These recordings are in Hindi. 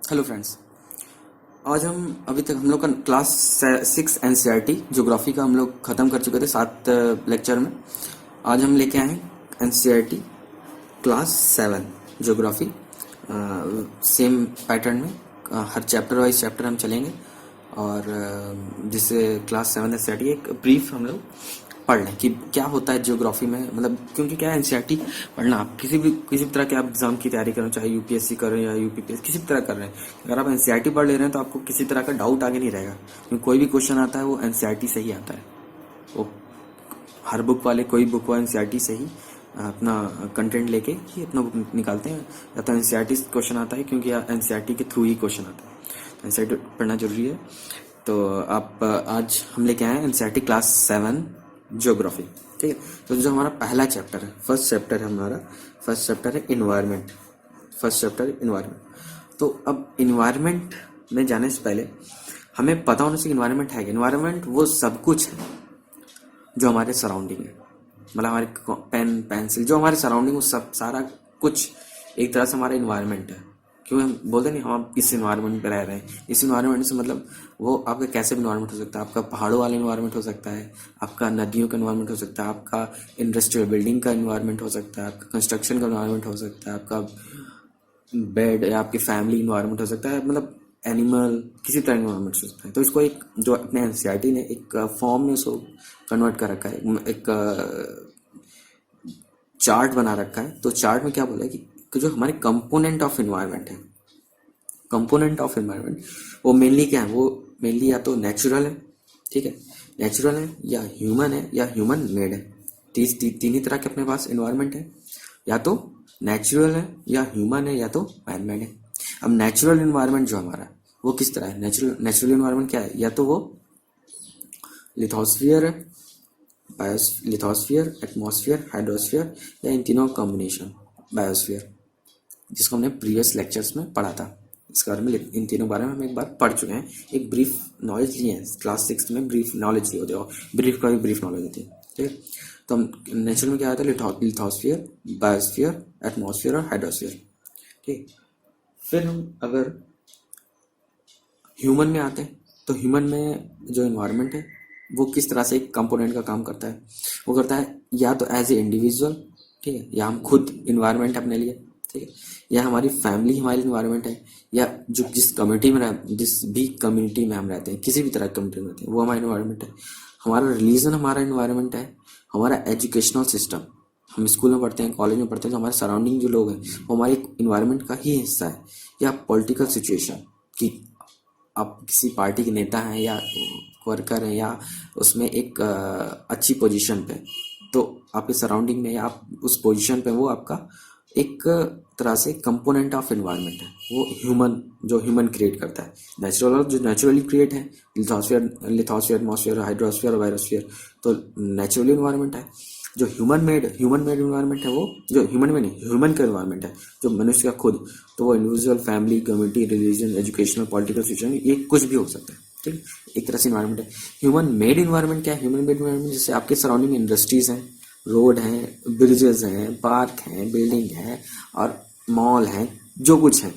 Hello friends. आज हम अभी तक हम लोग का क्लास 6 एनसीईआरटी ज्योग्राफी का हम लोग ख़त्म कर चुके थे 7 लेक्चर में। आज हम लेके आए हैं NCERT class 7 geography. Same pattern में हर चैप्टर वाइज चैप्टर हम चलेंगे और जिससे क्लास 7 एनसीईआरटी एक ब्रीफ हम लोग पढ़ लें कि क्या होता है ज्योग्राफी में। मतलब क्योंकि क्या है एनसीईआरटी पढ़ना, आप किसी भी तरह के आप एग्जाम की तैयारी कर रहे हो, चाहे यूपीएससी कर रहे हैं या यूपीपीएससी किसी भी तरह कर रहे हैं, अगर आप एनसीईआरटी पढ़ ले रहे हैं तो आपको किसी तरह का डाउट आगे नहीं रहेगा, क्योंकि कोई भी क्वेश्चन आता है वो एनसीईआरटी से ही आता है। वो हर बुक वाले कोई बुक वो एनसीईआरटी से ही अपना कंटेंट लेके ही अपना बुक निकालते हैं, या तो एनसीईआरटी क्वेश्चन आता है क्योंकि एनसीईआरटी के थ्रू ही क्वेश्चन आता है, तो एनसीईआरटी पढ़ना जरूरी है। तो आप आज हम लेके आए हैं एनसीईआरटी क्लास 7 ज्योग्राफी। ठीक है, तो जो हमारा पहला चैप्टर है, फर्स्ट चैप्टर है इन्वायरमेंट। First chapter environment. तो अब इन्वायरमेंट में जाने से पहले हमें पता होना चाहिए इन्वायरमेंट है क्या। इन्वायरमेंट वो सब कुछ है जो हमारे सराउंडिंग है, मतलब हमारे पेन पेंसिल जो हमारे सराउंडिंग, वो सब सारा कुछ एक तरह से हमारा इन्वायरमेंट है। क्यों हम बोलते नहीं हम इस इन्वायरमेंट पे रह रहे हैं। इस इन्वायरमेंट से मतलब वो आपका कैसे भी इन्वायरमेंट हो सकता है, आपका पहाड़ों वाला इन्वायरमेंट हो सकता है, आपका नदियों का इन्वायरमेंट हो सकता है, आपका इंडस्ट्रियल बिल्डिंग का इन्वायरमेंट हो सकता है, आपका कंस्ट्रक्शन का इन्वायरमेंट हो सकता है, आपका बेड या आपकी फैमिली इन्वायरमेंट हो सकता है, मतलब एनिमल किसी तरह इन्वायरमेंट हो सकता है। तो इसको एक जो अपने एनसीईआरटी ने एक फॉर्म में उसको कन्वर्ट कर रखा है, एक चार्ट बना रखा है। तो चार्ट में क्या बोला है कि जो हमारे कंपोनेंट ऑफ इन्वायरमेंट है, कंपोनेंट ऑफ इन्वायरमेंट वो मेनली क्या है, वो मेनली या तो नेचुरल है, ठीक है, नेचुरल है या ह्यूमन है या ह्यूमन मेड है। तीन ही तरह के अपने पास इन्वायरमेंट है, या तो नेचुरल है या ह्यूमन है या तो मैन मेड है। अब नेचुरल इन्वायरमेंट जो हमारा वो किस तरह है, नेचुरल इन्वायरमेंट क्या है, या तो वो लिथोस्फियर है, लिथोस्फियर, एटमॉस्फेयर, हाइड्रोस्फियर, या इन तीनों कॉम्बिनेशन बायोस्फियर, जिसको हमने प्रीवियस लेक्चर्स में पढ़ा था। इसके बारे में इन तीनों बारे में हम एक बार पढ़ चुके हैं, एक ब्रीफ नॉलेज लिए हैं क्लास 6 में, ब्रीफ नॉलेज लिए होते हो, ब्रीफ का भी ब्रीफ नॉलेज होती है। ठीक है, तो हम नेचर में क्या आता है, लिथोस्फियर, बायोस्फियर, एटमॉस्फेयर और हाइड्रोस्फियर। ठीक, फिर हम अगर ह्यूमन में आते हैं तो ह्यूमन में जो इन्वायरमेंट है वो किस तरह से एक कंपोनेंट का काम करता है। वो करता है या तो एज ए इंडिविजुअल, ठीक है, या हम खुद इन्वायरमेंट अपने लिए, ठीक है, या हमारी फैमिली हमारी इन्वायरमेंट है, या जो जिस भी कम्युनिटी में हम रहते हैं, किसी भी तरह की कम्युनिटी में रहते हैं, वो हमारा इन्वायरमेंट है। हमारा रिलीजन हमारा इन्वायरमेंट है। हमारा एजुकेशनल सिस्टम, हम स्कूल में पढ़ते हैं, कॉलेज में पढ़ते हैं, तो हमारे सराउंडिंग जो लोग हैं वो हमारे इन्वायरमेंट का ही हिस्सा है। या पॉलिटिकल सिचुएशन कि आप किसी पार्टी के नेता हैं या वर्कर हैं या उसमें एक अच्छी पोजीशन पे, तो आपके सराउंडिंग में या आप उस पोजीशन पे, वो आपका एक तरह से कंपोनेंट ऑफ एनवायरनमेंट है। वो जो ह्यूमन क्रिएट करता है, नेचुरल जो नेचुरली क्रिएट है, लिथोस्फियर, एटमॉस्फेयर, हाइड्रोस्फियर और वायरोस्फियर, तो नेचुरली इन्वायरमेंट है। जो ह्यूमन मेड इन्वायरमेंट है, वो जो ह्यूमन में नहीं, ह्यूमन का इन्वायरमेंट है, जो मनुष्य का खुद, तो वो individual, family, community, religion, educational, political situation, ये कुछ भी हो सकता है। ठीक, एक तरह से इन्वायरमेंट है। ह्यूमन मेड इन्वायरमेंट क्या है, ह्यूमन मेड इन्वायरमेंट जैसे आपके सराउंडिंग में इंडस्ट्रीज हैं, रोड हैं, ब्रिजेस हैं, पार्क हैं, बिल्डिंग है और मॉल हैं, जो कुछ है,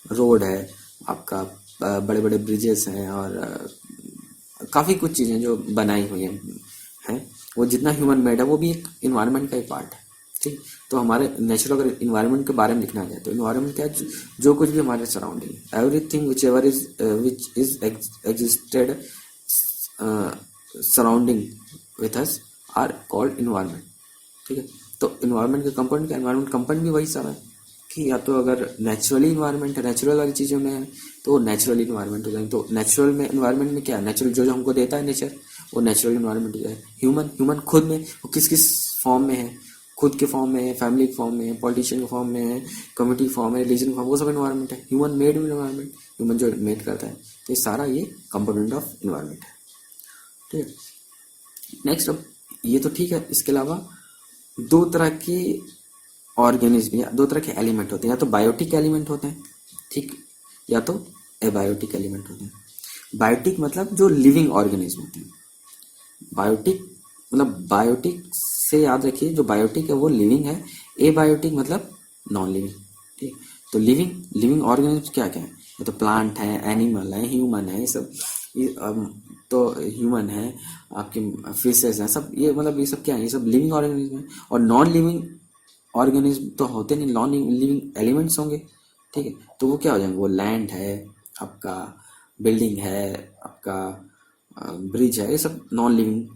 रोड है आपका, बड़े बड़े ब्रिजेस हैं और काफ़ी कुछ चीज़ें जो बनाई हुई हैं, वो जितना ह्यूमन मेड है वो भी एक इन्वायरमेंट का ही पार्ट है। ठीक, तो हमारे नेचुरल अगर इन्वायरमेंट के बारे में लिखना जाए तो इन्वायरमेंट क्या है, जो कुछ भी हमारे surrounding, everything which is existed surrounding with us are called environment. ठीक है, तो इन्वायरमेंट के कंपोनेंट का, इन्वायरमेंट कंपोनेंट भी वही सारा है कि या तो अगर नेचुरली इन्वायरमेंट है, नेचुरल वाली चीज़ों में है, तो नेचुरल इन्वायरमेंट हो जाएंगे। तो नेचुरल में इन्वायरमेंट में क्या है, नेचुरल जो हमको देता है नेचर, वो नेचुरल इन्वायरमेंट हो जाए। ह्यूमन खुद में वो किस किस फॉर्म में है, खुद के फॉर्म में है, फैमिली के फॉर्म में है, पॉलिटिशियन के फॉर्म में है, कम्युनिटी फॉर्म है, रिलीजन फॉर्म, वो सब इन्वायरमेंट है। ह्यूमन मेड इन्वायरमेंट, ह्यूमन जो मेड करता है, तो ये सारा ये कंपोनेंट ऑफ इन्वायरमेंट है। ठीक है, नेक्स्ट, अब ये तो ठीक है, इसके अलावा दो तरह के ऑर्गेनिज्म या दो तरह के एलिमेंट होते हैं, या तो बायोटिक एलिमेंट होते हैं, ठीक, या तो एबायोटिक एलिमेंट होते हैं। बायोटिक मतलब जो लिविंग ऑर्गेनिज्म होते हैं, बायोटिक मतलब बायोटिक से याद रखिए, जो बायोटिक है वो लिविंग है, एबायोटिक मतलब नॉन लिविंग। ठीक, तो लिविंग लिविंग ऑर्गेनिज्म क्या क्या है? ये तो प्लांट है, एनिमल है, ह्यूमन है, ये सब तो ह्यूमन है, आपके फिशेस हैं, सब ये मतलब ये सब क्या है? ये सब लिविंग ऑर्गेनिज्म है। और नॉन लिविंग ऑर्गेनिज्म तो होते नहीं, नॉन लिविंग एलिमेंट्स होंगे, ठीक है। तो वो क्या हो जाएंगे? वो लैंड है आपका, बिल्डिंग है आपका, ब्रिज है, ये सब नॉन लिविंग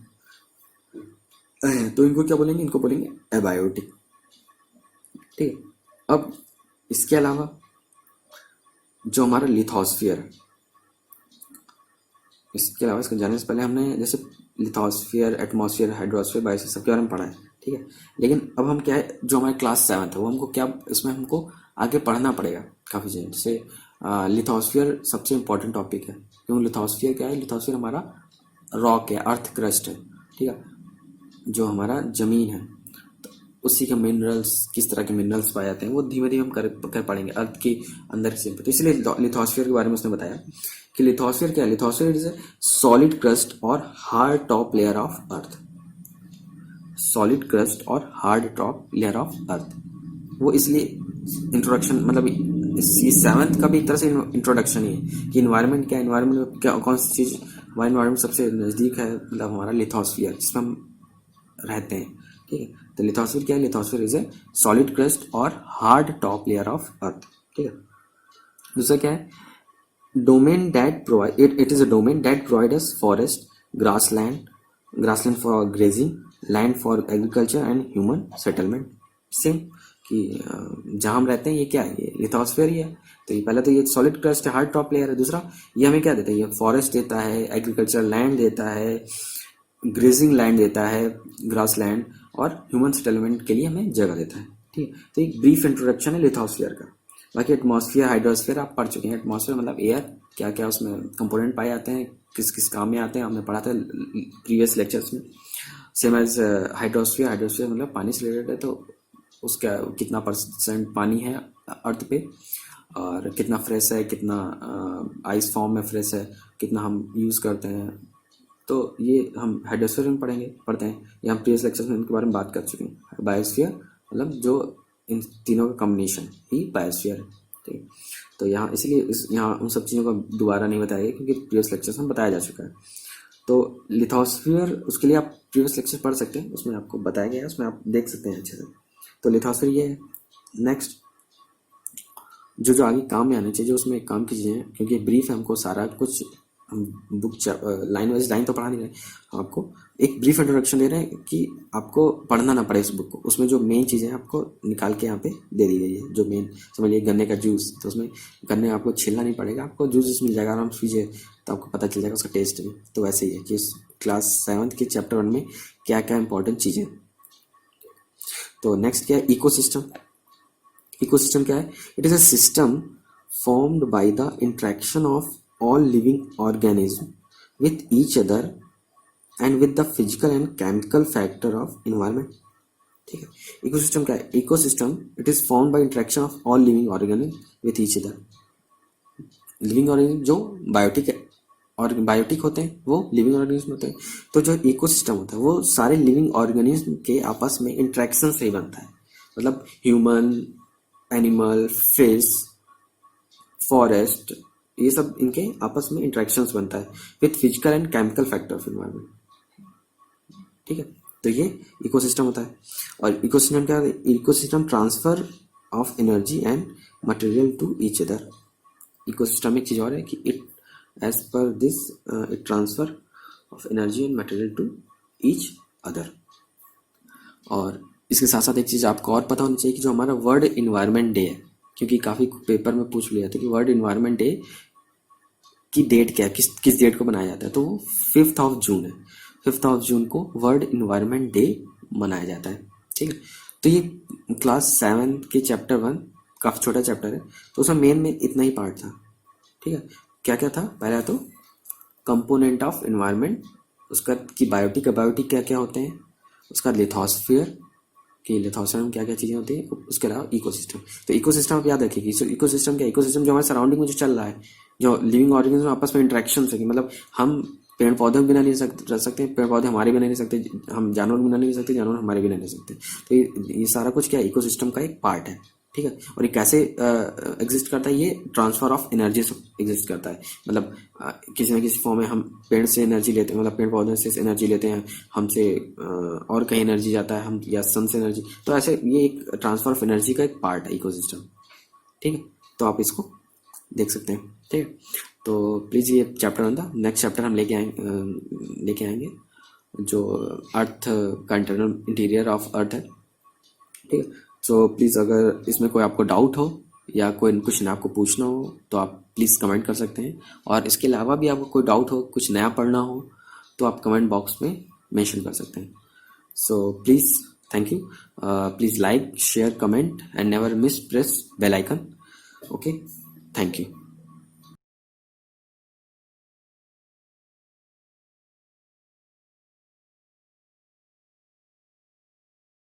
है। तो इनको क्या बोलेंगे? इनको बोलेंगे एबायोटिक, ठीक है। अब इसके अलावा जो हमारा लिथोस्फियर है, इसके अलावा इसको जानने से पहले हमने जैसे लिथोस्फियर, एटमॉस्फेयर, हाइड्रोस्फियर, बायोस्फीयर सबके बारे में पढ़ा है, ठीक है। लेकिन अब हम क्या है, जो हमारे क्लास 7 है वो हमको क्या, इसमें हमको आगे पढ़ना पड़ेगा काफ़ी चीज़ें। जैसे लिथोस्फियर सबसे इम्पोर्टेंट टॉपिक है, क्योंकि लिथोस्फियर क्या है? लिथोस्फियर हमारा रॉक है, अर्थ क्रस्ट है, ठीक है, जो हमारा ज़मीन है। तो उसी के मिनरल्स, किस तरह के मिनरल्स पाए जाते हैं, वो धीमे धीमे हम कर पढ़ेंगे अर्थ के अंदर से। तो इसलिए लिथोस्फियर के बारे में उसने बताया कि लिथोस्फियर क्या है? Lithosphere is a solid crust और hard top layer of earth. Solid crust और hard top layer of earth. वो इसलिए इंट्रोडक्शन, मतलब ये 7th का भी एक तरह से इंट्रोडक्शन ही है कि इन्वायरमेंट क्या है, इन्वायरमेंट में क्या कौन सी चीज़ हमारे इन्वायरमेंट सबसे नज़दीक है, मतलब हमारा लिथोस्फियर जिसमें हम रहते हैं, ठीक है। तो लिथोस्फियर क्या है? Lithosphere is a solid crust और hard top layer of earth, ठीक है। दूसरा क्या है? Domain that provide it is a domain that provide us forest, grassland for grazing, land for agriculture and human settlement. Same कि जहाँ हम रहते हैं ये क्या है? ये लिथोस्फियर ही है। तो ये पहला तो ये सॉलिड क्रस्ट है, हार्ड टॉप लेयर है। दूसरा ये हमें क्या देता है? ये फॉरेस्ट देता है, एग्रीकल्चर लैंड देता है, ग्रेजिंग लैंड देता है, ग्रास लैंड, और ह्यूमन सेटलमेंट के लिए हमें जगह देता है, ठीक है। तो एक ब्रीफ इंट्रोडक्शन है लिथोस्फियर का। बाकी एटमॉस्फेयर, हाइड्रोस्फियर आप पढ़ चुके हैं। एटमॉस्फेयर मतलब एयर, क्या क्या उसमें कंपोनेंट पाए जाते हैं, किस किस काम में आते हैं, हमने पढ़ा था प्रीवियस लेक्चर्स में। सेम एज हाइड्रोस्फियर, हाइड्रोस्फियर मतलब पानी से रिलेटेड है, तो उसका कितना % पानी है अर्थ पे, और कितना फ्रेश है, कितना आइस फॉर्म में फ्रेश है, कितना हम यूज़ करते हैं। तो ये हम हाइड्रोस्फीयर में पढ़ते हैं, ये हम प्रीवियस लेक्चर्स में इनके बारे में बात कर चुके हैं। बायोस्फीयर मतलब जो इन तीनों का कॉम्बिनेशन ही बायोस्फीयर है, ठीक है। तो यहाँ इसलिए यहाँ उन सब चीज़ों को दोबारा नहीं बताया गया क्योंकि प्रीवियस लेक्चर्स में बताया जा चुका है। तो लिथोस्फीयर, उसके लिए आप प्रीवियस लेक्चर पढ़ सकते हैं, उसमें आपको बताया गया है, उसमें आप देख सकते हैं अच्छे से। तो लिथोस्फीयर ये है। नेक्स्ट जो आगे काम में आने चाहिए, जो उसमें काम की चीज़ें हैं, क्योंकि ब्रीफ है, हमको सारा कुछ हम बुक लाइन वाइज लाइन तो पढ़ा नहीं रहे, आपको एक ब्रीफ इंट्रोडक्शन दे रहे हैं कि आपको पढ़ना ना पड़े इस बुक को। उसमें जो मेन चीज़ें आपको निकाल के यहाँ पे दे दी गई है। जो मेन समझिए गन्ने का जूस, तो उसमें गन्ने आपको छीलना नहीं पड़ेगा, आपको जूस मिल जाएगा, आराम से पीजिए, तो आपको पता चल जाएगा उसका टेस्ट भी। तो वैसे ही है कि क्लास 7 के चैप्टर 1 में क्या क्या इंपॉर्टेंट चीज़ें। तो नेक्स्ट क्या है? इकोसिस्टम। इकोसिस्टम क्या है? It is a system formed by the interaction of all living organisms with each other and with the physical and chemical factor of environment, ठीक है। इकोसिस्टम क्या है? Ecosystem it is formed by interaction of all living organism with each other. Living organism जो बायोटिक है और बायोटिक होते हैं वो लिविंग ऑर्गेनिज्म होते हैं। तो जो इकोसिस्टम होता है वो सारे लिविंग ऑर्गेनिज्म के आपस में इंटरेक्शन से ही बनता है। मतलब ह्यूमन, एनिमल, फिश, फॉरेस्ट, ये सब इनके आपस में इंटरेक्शंस बनता है with physical and chemical factor of environment, ठीक है। तो ये इकोसिस्टम होता है। और इकोसिस्टम क्या है? Ecosystem transfer of energy and material to each other. Ecosystem एक चीज़ और है कि it as per this it transfer of energy and material to each other. और इसके साथ साथ एक चीज़ आपको और पता होनी चाहिए कि जो हमारा वर्ल्ड इन्वायरमेंट डे है, क्योंकि काफ़ी पेपर में पूछ लिया था कि वर्ल्ड इन्वायरमेंट डे की डेट क्या है, किस डेट को बनाया जाता है। तो वो 5 जून है। 5 जून को वर्ल्ड इन्वायरमेंट डे मनाया जाता है, ठीक है। तो ये क्लास 7 के चैप्टर 1 काफ़ी छोटा चैप्टर है, तो उसमें मेन में इतना ही पार्ट था, ठीक है। क्या क्या था? पहला तो कंपोनेंट ऑफ इन्वायरमेंट, उसका कि बायोटिक क्या क्या होते हैं, उसका लिथोस्फियर कि लिथोस्फियर में क्या क्या चीज़ें होती हैं, उसके अलावा इकोसिस्टम। तो इकोसिस्टम आप याद रखिए कि इकोसिस्टम क्या? इकोसिस्टम जो हमारे सराउंडिंग में जो चल रहा है, जो लिविंग ऑर्गेनिज्म आपस में इंटरेक्शन है, कि मतलब हम पेड़ पौधों के बिना नहीं रह सकते, पेड़ पौधे हमारे बिना नहीं रह सकते, हम जानवर बिना नहीं रह सकते, जानवर हमारे बिना नहीं रह सकते। तो ये सारा कुछ क्या है? इकोसिस्टम का एक पार्ट है, ठीक है। और ये कैसे एग्जिस्ट करता है, ये ट्रांसफर ऑफ एनर्जी से एग्जिस्ट करता है। मतलब किसी ना किसी फॉर्म में हम पेड़ से एनर्जी लेते हैं, मतलब पेड़ पौधे से एनर्जी लेते हैं, हमसे और कहीं एनर्जी जाता है, हम या सन से एनर्जी, तो ऐसे ये एक ट्रांसफर ऑफ एनर्जी का एक पार्ट है इकोसिस्टम। ठीक है, तो आप इसको देख सकते हैं। ठीक है, तो प्लीज़ ये चैप्टर अंदर नेक्स्ट चैप्टर हम लेके आएंगे जो अर्थ का इंटीरियर ऑफ अर्थ है। ठीक है, सो प्लीज़ अगर इसमें कोई आपको डाउट हो या कोई कुछ नया आपको पूछना हो तो आप प्लीज़ कमेंट कर सकते हैं। और इसके अलावा भी आपको कोई डाउट हो, कुछ नया पढ़ना हो, तो आप कमेंट बॉक्स में मेंशन कर सकते हैं। So please, thank you, please like, share, comment and never miss press bell icon. Okay, thank you.